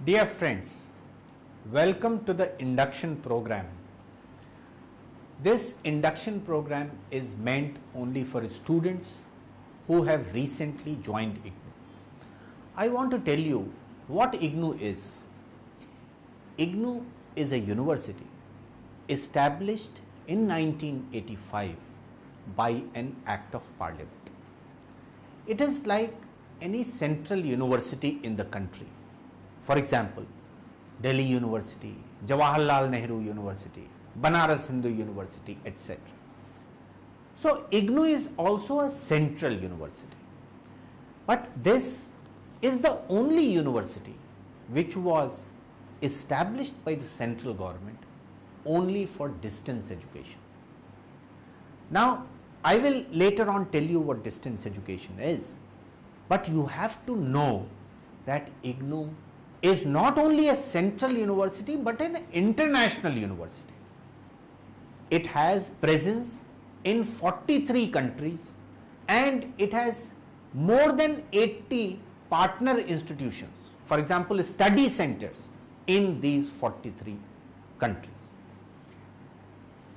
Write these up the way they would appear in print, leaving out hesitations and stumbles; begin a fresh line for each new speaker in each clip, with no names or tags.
Dear friends, welcome to the induction program. This induction program is meant only for students who have recently joined IGNOU. I want to tell you what IGNOU is. IGNOU is a university established in 1985 by an act of parliament. It is like any central university in the country. For example, Delhi University, Jawaharlal Nehru University, Banaras Hindu University, etc. So IGNOU is also a central university. But this is the only university which was established by the central government only for distance education. Now, I will later on tell you what distance education is, but you have to know that IGNOU is not only a central university but an international university. It has presence in 43 countries and it has more than 80 partner institutions, for example, study centers in these 43 countries.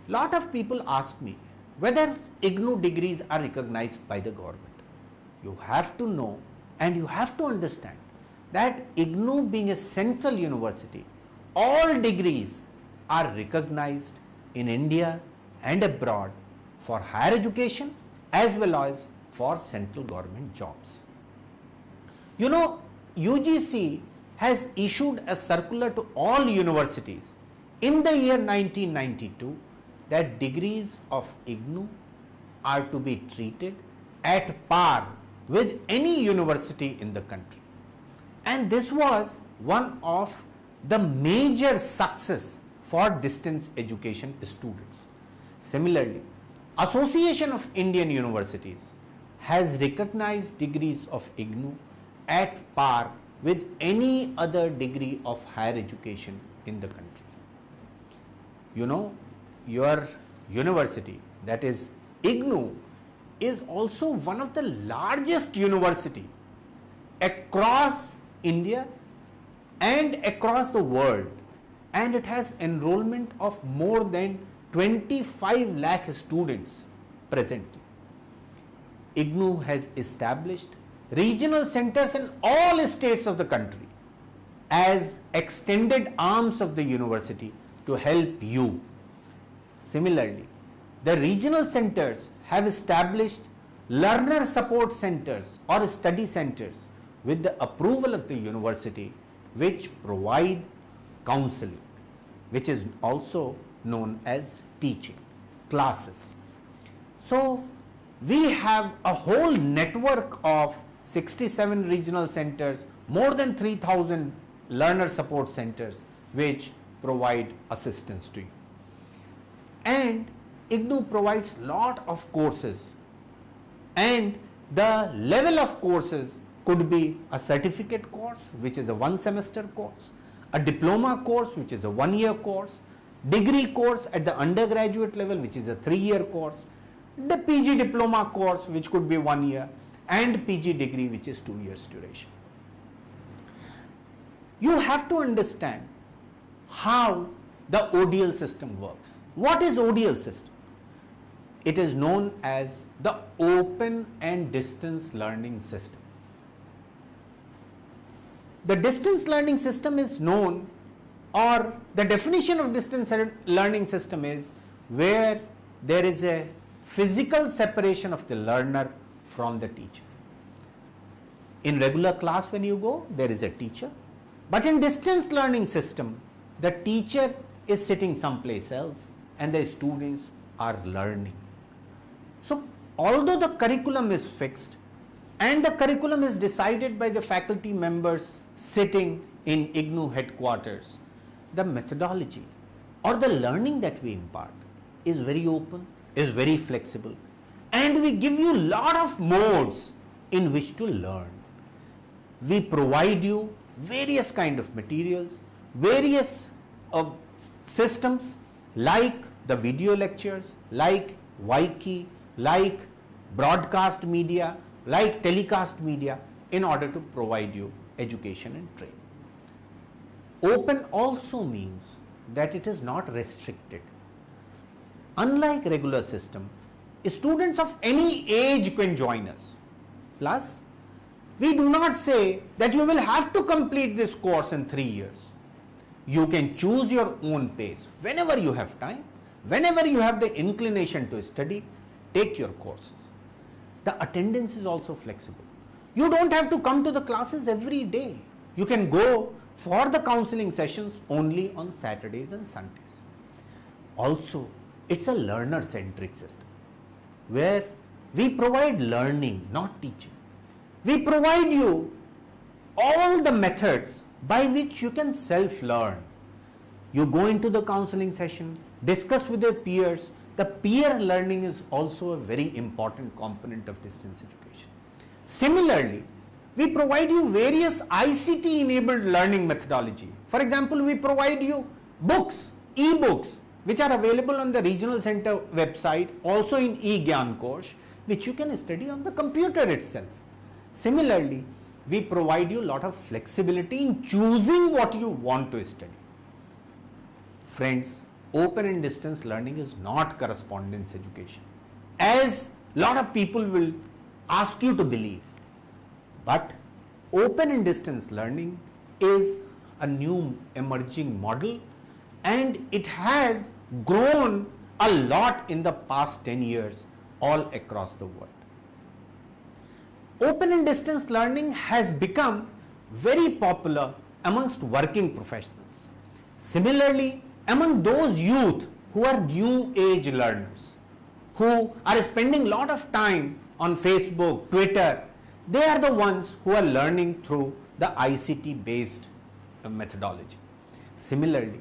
Lot of people ask me whether IGNOU degrees are recognized by the government. You have to know and you have to understand that IGNOU being a central university, all degrees are recognized in India and abroad for higher education as well as for central government jobs. You know, UGC has issued a circular to all universities in the year 1992 that degrees of IGNOU are to be treated at par with any university in the country. And this was one of the major success for distance education students. Similarly, Association of Indian Universities has recognized degrees of IGNOU at par with any other degree of higher education in the country. You know, your university, that is IGNOU, is also one of the largest university across India and across the world, and it has enrollment of more than 25 lakh students presently. IGNOU has established regional centers in all states of the country as extended arms of the university to help you. Similarly, the regional centers have established learner support centers or study centers with the approval of the university, which provide counseling, which is also known as teaching classes. So we have a whole network of 67 regional centers, more than 3,000 learner support centers which provide assistance to you. And IGNOU provides lot of courses, and the level of courses could be a certificate course, which is a 1 semester course, a diploma course, which is a 1 year course, degree course at the undergraduate level, which is a 3 year course, the PG diploma course, which could be 1 year, and PG degree, which is 2 years duration. You have to understand how the ODL system works. What is ODL system? It is known as the Open and Distance Learning System. The distance learning system is known, or the definition of distance learning system is where there is a physical separation of the learner from the teacher. In regular class when you go, there is a teacher, but in distance learning system, the teacher is sitting someplace else and the students are learning. So although the curriculum is fixed and the curriculum is decided by the faculty members sitting in IGNOU headquarters, the methodology or the learning that we impart is very open, is very flexible, and we give you lot of modes in which to learn. We provide you various kind of materials, various systems like the video lectures, like Wiki, like broadcast media, like telecast media, in order to provide you education and training. Open also means that it is not restricted. Unlike regular system, students of any age can join us. Plus, we do not say that you will have to complete this course in 3 years. You can choose your own pace whenever you have time, whenever you have the inclination to study, take your courses. The attendance is also flexible. You don't have to come to the classes every day. You can go for the counseling sessions only on Saturdays and Sundays. Also, it's a learner-centric system where we provide learning, not teaching. We provide you all the methods by which you can self-learn. You go into the counseling session, discuss with your peers. The peer learning is also a very important component of distance education. Similarly, we provide you various ICT enabled learning methodology. For example, we provide you books, e-books, which are available on the regional center website, also in eGyan Kosh, which you can study on the computer itself. Similarly, we provide you a lot of flexibility in choosing what you want to study. Friends, open and distance learning is not correspondence education, as a lot of people will ask you to believe. But open and distance learning is a new emerging model, and it has grown a lot in the past 10 years all across the world. Open and distance learning has become very popular amongst working professionals. Similarly, among those youth who are new age learners, who are spending a lot of time on Facebook, Twitter, they are the ones who are learning through the ICT based methodology. Similarly,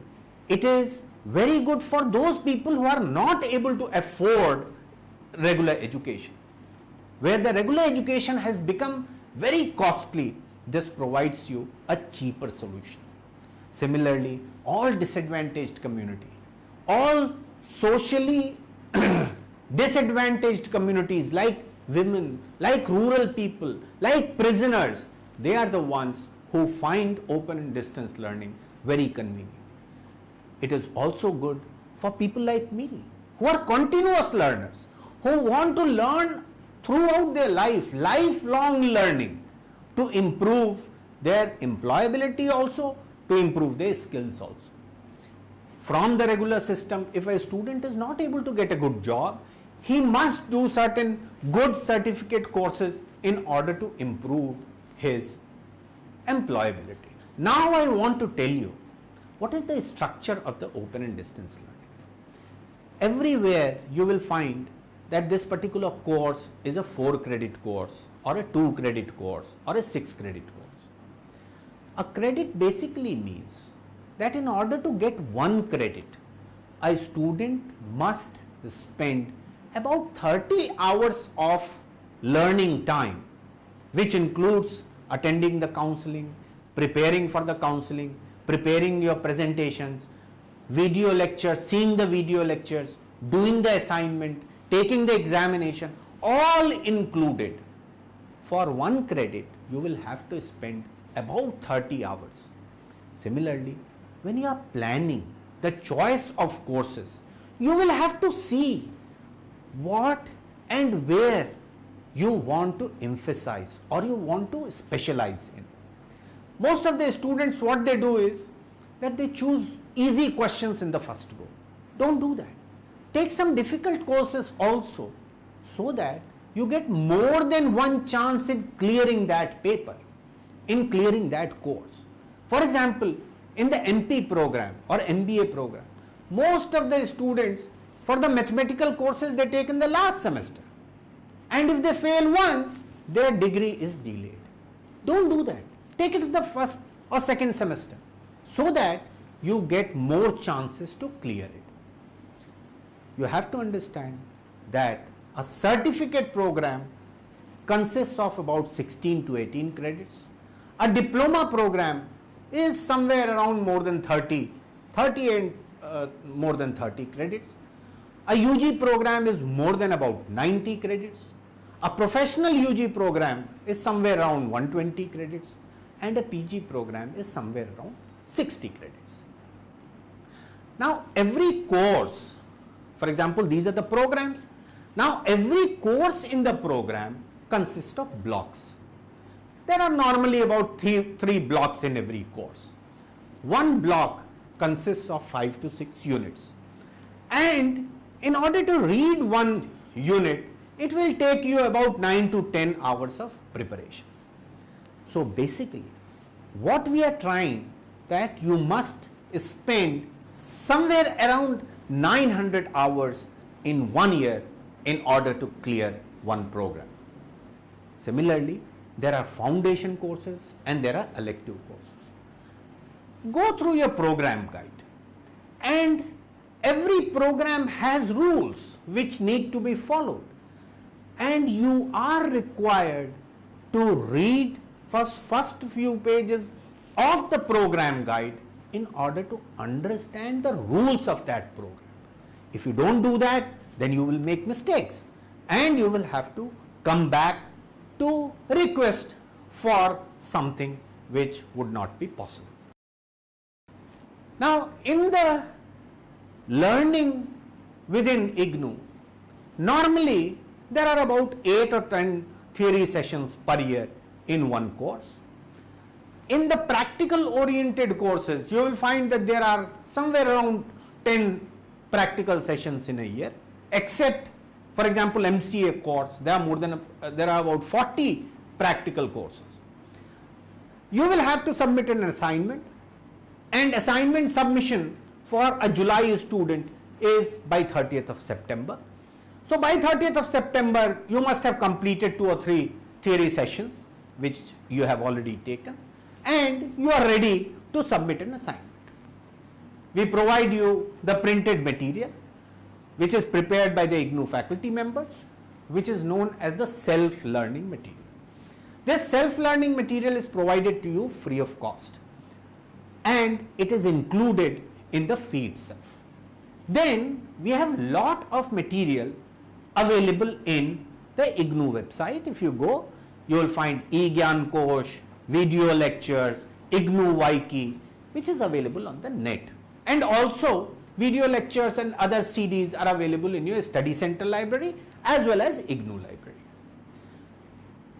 it is very good for those people who are not able to afford regular education. Where the regular education has become very costly, this provides you a cheaper solution. Similarly, all disadvantaged community, all socially disadvantaged communities like women, like rural people, like prisoners, they are the ones who find open and distance learning very convenient. It is also good for people like me who are continuous learners, who want to learn throughout their life, lifelong learning, to improve their employability also, to improve their skills also. From the regular system, if a student is not able to get a good job, he must do certain good certificate courses in order to improve his employability. Now I want to tell you what is the structure of the open and distance learning. Everywhere you will find that this particular course is a 4-credit course or a 2-credit course or a 6-credit course. A credit basically means that in order to get 1 credit, a student must spend about 30 hours of learning time, which includes attending the counseling, preparing for the counseling, preparing your presentations, video lectures, seeing the video lectures, doing the assignment, taking the examination, all included. For 1 credit, you will have to spend about 30 hours. Similarly, when you are planning the choice of courses, you will have to see what and where you want to emphasize or you want to specialize in. Most of the students, what they do is that they choose easy questions in the first go. Don't do that. Take some difficult courses also, so that you get more than one chance in clearing that paper, in clearing that course. For example, in the MP program or MBA program, most of the students, for the mathematical courses, they take in the last semester, and if they fail once, their degree is delayed. Don't do that. Take it in the first or second semester, so that you get more chances to clear it. You have to understand that a certificate program consists of about 16 to 18 credits. A diploma program is somewhere around more than 30 and more than 30 credits. A UG program is more than about 90 credits. A professional UG program is somewhere around 120 credits, and a PG program is somewhere around 60 credits. Now every course, for example, these are the programs. Now every course in the program consists of blocks. There are normally about three blocks in every course. One block consists of 5 to 6 units. And in order to read one unit, it will take you about 9 to 10 hours of preparation. So basically, what we are trying that you must spend somewhere around 900 hours in 1 year in order to clear one program. Similarly, there are foundation courses and there are elective courses. Go through your program guide, and every program has rules which need to be followed, and you are required to read first few pages of the program guide in order to understand the rules of that program. If you don't do that, then you will make mistakes and you will have to come back to request for something which would not be possible. Now, in the learning within IGNOU, normally there are about 8 or 10 theory sessions per year in one course. In the practical oriented courses, you will find that there are somewhere around 10 practical sessions in a year, except for example MCA course, there are about 40 practical courses. You will have to submit an assignment, and assignment submission for a July student is by 30th of September. So by 30th of September, you must have completed 2 or 3 theory sessions which you have already taken, and you are ready to submit an assignment. We provide you the printed material which is prepared by the IGNOU faculty members, which is known as the self-learning material. This self-learning material is provided to you free of cost, and it is included in the fee itself. Then we have lot of material available in the IGNOU website. If you go, you will find eGyan Kosh, video lectures, IGNOU Wiki, which is available on the net. And also video lectures and other CDs are available in your study center library as well as IGNOU library.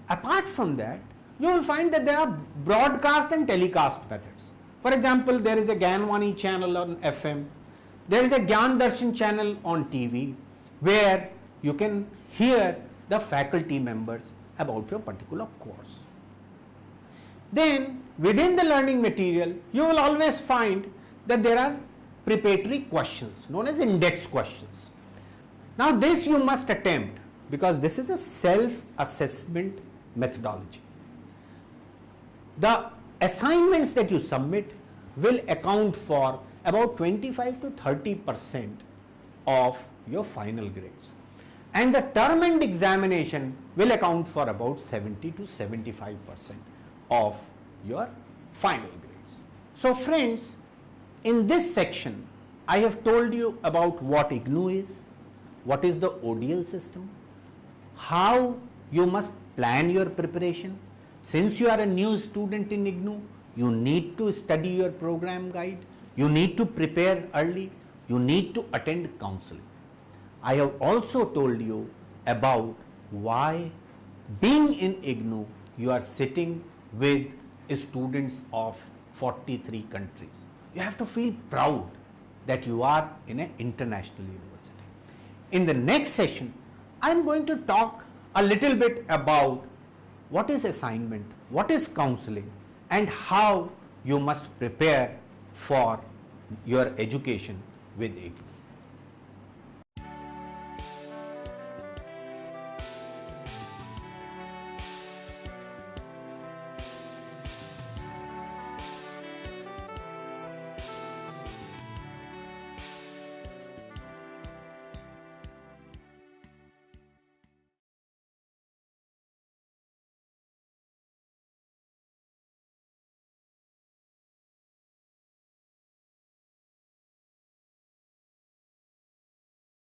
Apart from that, you will find that there are broadcast and telecast methods. For example, there is a Gyanwani channel on FM, there is a Gyan Darshan channel on TV, where you can hear the faculty members about your particular course. Then within the learning material, you will always find that there are preparatory questions known as index questions. Now this you must attempt because this is a self-assessment methodology. The assignments that you submit will account for about 25 to 30% of your final grades, and the term end examination will account for about 70 to 75% of your final grades. So friends, in this section I have told you about what IGNOU is, what is the ODL system, how you must plan your preparation. Since you are a new student in IGNOU, you need to study your program guide, you need to prepare early, you need to attend counseling. I have also told you about why being in IGNOU you are sitting with students of 43 countries. You have to feel proud that you are in an international university. In the next session, I am going to talk a little bit about what is assignment, what is counseling, and how you must prepare for your education with IGNOU.